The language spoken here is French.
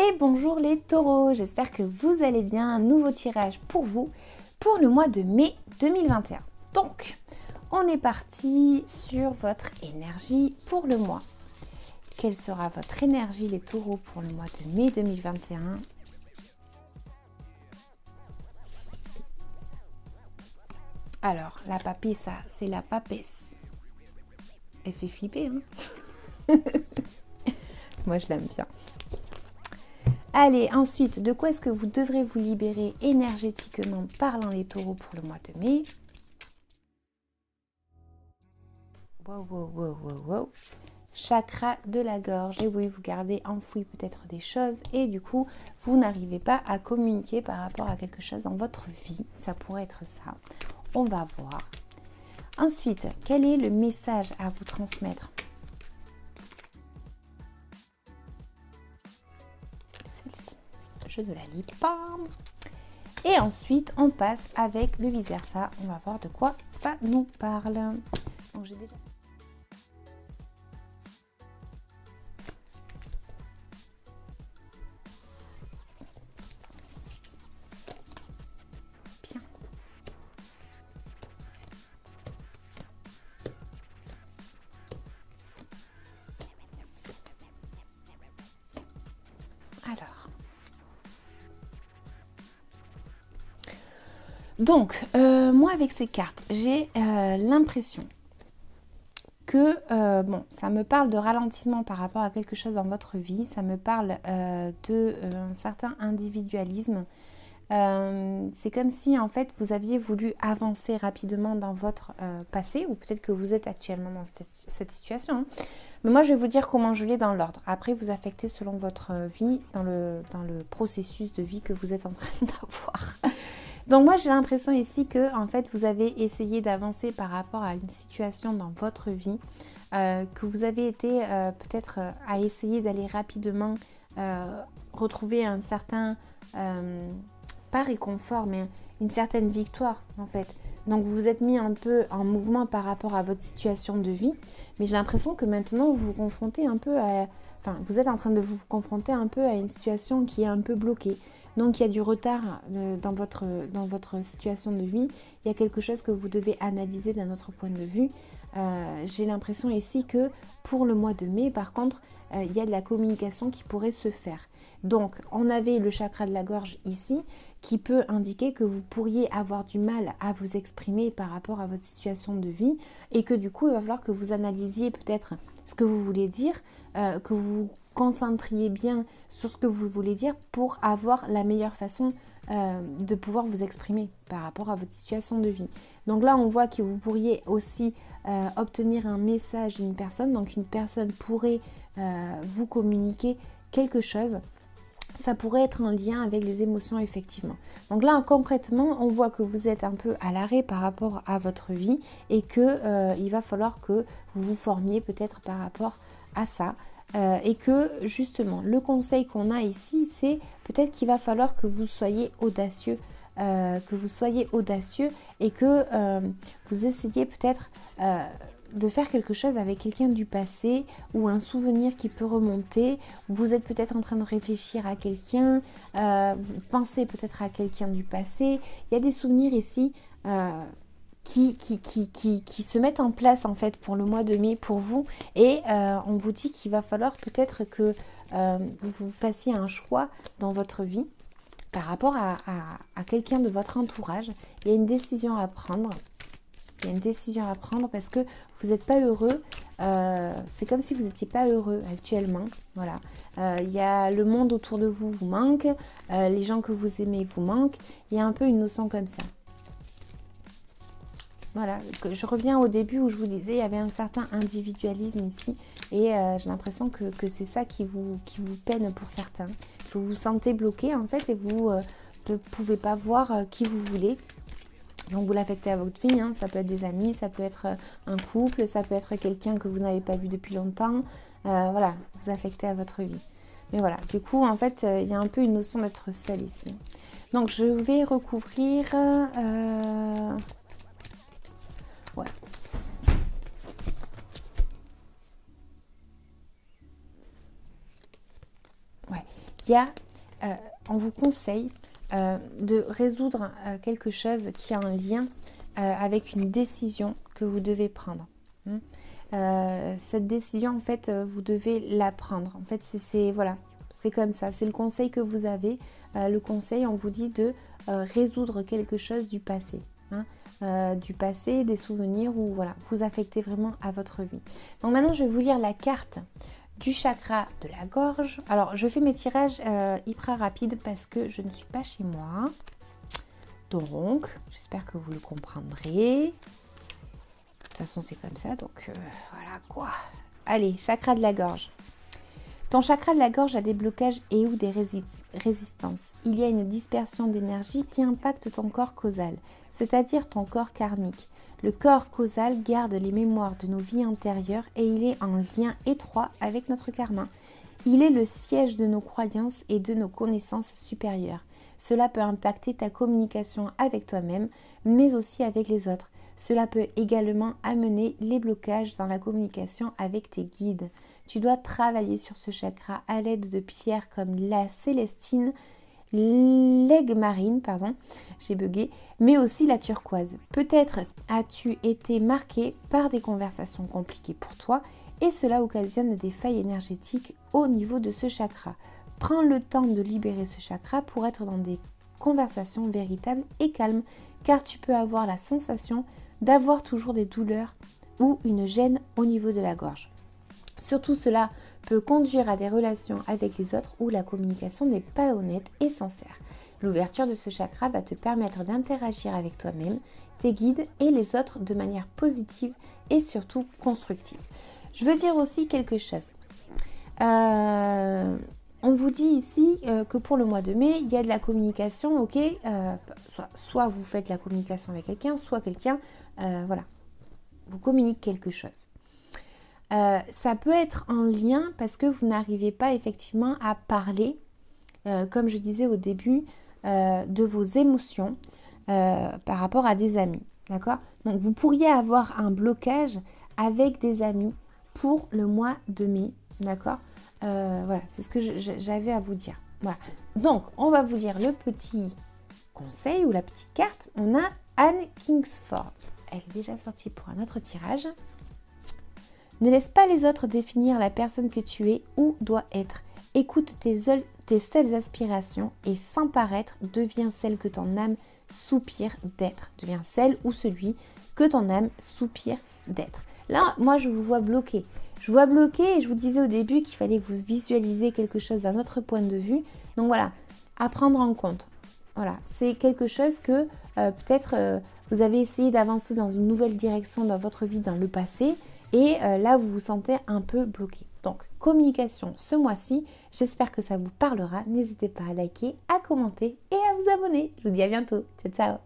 Et bonjour les taureaux, j'espère que vous allez bien. Un nouveau tirage pour vous pour le mois de mai 2021. Donc, on est parti sur votre énergie pour le mois. Quelle sera votre énergie les taureaux pour le mois de mai 2021? Alors, la papissa, c'est la papesse. Elle fait flipper, hein. Moi, je l'aime bien. Allez, ensuite, de quoi est-ce que vous devrez vous libérer énergétiquement parlant les taureaux pour le mois de mai? Wow. Chakra de la gorge. Et oui, vous gardez enfoui peut-être des choses et du coup, vous n'arrivez pas à communiquer par rapport à quelque chose dans votre vie. Ça pourrait être ça. On va voir. Ensuite, quel est le message à vous transmettre? Celle-ci. Je ne la lis pas. Et ensuite, on passe avec le vice-versa. On va voir de quoi ça nous parle. Donc, j'ai déjà... Bien. Alors... Donc, moi avec ces cartes, j'ai l'impression que, bon, ça me parle de ralentissement par rapport à quelque chose dans votre vie, ça me parle d'un certain individualisme. C'est comme si, en fait, vous aviez voulu avancer rapidement dans votre passé, ou peut-être que vous êtes actuellement dans cette situation. Hein. Mais moi, je vais vous dire comment je l'ai dans l'ordre. Après, vous affectez selon votre vie, dans le processus de vie que vous êtes en train d'avoir. Donc moi j'ai l'impression ici que en fait vous avez essayé d'avancer par rapport à une situation dans votre vie, que vous avez été peut-être à essayer d'aller rapidement retrouver un certain, pas réconfort, mais une certaine victoire en fait. Donc vous vous êtes mis un peu en mouvement par rapport à votre situation de vie, mais j'ai l'impression que maintenant vous vous confrontez un peu à... Enfin, vous êtes en train de vous confronter un peu à une situation qui est un peu bloquée. Donc il y a du retard dans votre situation de vie, il y a quelque chose que vous devez analyser d'un autre point de vue. J'ai l'impression ici que pour le mois de mai, par contre, il y a de la communication qui pourrait se faire. Donc on avait le chakra de la gorge ici, qui peut indiquer que vous pourriez avoir du mal à vous exprimer par rapport à votre situation de vie et que du coup, il va falloir que vous analysiez peut-être ce que vous voulez dire, que vous concentriez bien sur ce que vous voulez dire pour avoir la meilleure façon de pouvoir vous exprimer par rapport à votre situation de vie. Donc là, on voit que vous pourriez aussi obtenir un message d'une personne. Donc une personne pourrait vous communiquer quelque chose. Ça pourrait être en lien avec les émotions, effectivement. Donc là, concrètement, on voit que vous êtes un peu à l'arrêt par rapport à votre vie et que il va falloir que vous vous formiez peut-être par rapport à ça. Et que justement, le conseil qu'on a ici, c'est peut-être qu'il va falloir que vous soyez audacieux. Et que vous essayiez peut-être de faire quelque chose avec quelqu'un du passé ou un souvenir qui peut remonter. Vous êtes peut-être en train de réfléchir à quelqu'un, vous pensez peut-être à quelqu'un du passé. Il y a des souvenirs ici qui se mettent en place en fait pour le mois de mai pour vous et on vous dit qu'il va falloir peut-être que vous fassiez un choix dans votre vie par rapport à quelqu'un de votre entourage. Il y a une décision à prendre. Il y a une décision à prendre parce que vous n'êtes pas heureux. C'est comme si vous n'étiez pas heureux actuellement. Voilà. Il y a le monde autour de vous vous manque. Les gens que vous aimez vous manquent. Il y a un peu une notion comme ça. Voilà. Je reviens au début où je vous disais il y avait un certain individualisme ici. Et j'ai l'impression que c'est ça qui vous peine pour certains. Vous vous sentez bloqué en fait et vous ne pouvez pas voir qui vous voulez. Donc vous l'affectez à votre vie, hein. Ça peut être des amis, ça peut être un couple, ça peut être quelqu'un que vous n'avez pas vu depuis longtemps. Voilà, vous affectez à votre vie. Mais voilà, du coup, en fait, il y a un peu une notion d'être seul ici. Donc je vais recouvrir... Ouais. Ouais. il y a, on vous conseille de résoudre quelque chose qui a un lien avec une décision que vous devez prendre. Cette décision, en fait, vous devez la prendre. En fait, voilà, c'est comme ça. C'est le conseil que vous avez. Le conseil, on vous dit de résoudre quelque chose du passé. Du passé, des souvenirs ou voilà, vous affectez vraiment à votre vie. Donc maintenant, je vais vous lire la carte du chakra de la gorge. Alors, je fais mes tirages hyper rapides parce que je ne suis pas chez moi. Donc, j'espère que vous le comprendrez. De toute façon, c'est comme ça, donc voilà quoi. Allez, chakra de la gorge. Ton chakra de la gorge a des blocages et ou des résistances. Il y a une dispersion d'énergie qui impacte ton corps causal, c'est-à-dire ton corps karmique. Le corps causal garde les mémoires de nos vies antérieures et il est en lien étroit avec notre karma. Il est le siège de nos croyances et de nos connaissances supérieures. Cela peut impacter ta communication avec toi-même, mais aussi avec les autres. Cela peut également amener les blocages dans la communication avec tes guides. Tu dois travailler sur ce chakra à l'aide de pierres comme la célestine, l'aigue-marine, j'ai bugué, mais aussi la turquoise. Peut-être as-tu été marqué par des conversations compliquées pour toi et cela occasionne des failles énergétiques au niveau de ce chakra. Prends le temps de libérer ce chakra pour être dans des conversations véritables et calmes, car tu peux avoir la sensation d'avoir toujours des douleurs ou une gêne au niveau de la gorge. Surtout, cela peut conduire à des relations avec les autres où la communication n'est pas honnête et sincère. L'ouverture de ce chakra va te permettre d'interagir avec toi-même, tes guides et les autres de manière positive et surtout constructive. Je veux dire aussi quelque chose. On vous dit ici que pour le mois de mai, il y a de la communication, ok, soit vous faites la communication avec quelqu'un, soit quelqu'un, voilà, vous communique quelque chose. Ça peut être en lien parce que vous n'arrivez pas effectivement à parler, comme je disais au début, de vos émotions par rapport à des amis, d'accord? Donc vous pourriez avoir un blocage avec des amis pour le mois de mai, d'accord? Voilà, c'est ce que j'avais à vous dire. Voilà. Donc, on va vous lire le petit conseil ou la petite carte. On a Anne Kingsford. Elle est déjà sortie pour un autre tirage. Ne laisse pas les autres définir la personne que tu es ou dois être. Écoute tes seules aspirations et sans paraître, deviens celle que ton âme soupire d'être. Deviens celle ou celui que ton âme soupire d'être. Là, moi, je vous vois bloqué. Je vois bloqué et je vous disais au début qu'il fallait que vous visualisiez quelque chose d'un autre point de vue. Donc voilà, à prendre en compte. Voilà, c'est quelque chose que peut-être vous avez essayé d'avancer dans une nouvelle direction dans votre vie dans le passé et là vous vous sentez un peu bloqué. Donc communication ce mois-ci, j'espère que ça vous parlera. N'hésitez pas à liker, à commenter et à vous abonner. Je vous dis à bientôt. Ciao, ciao.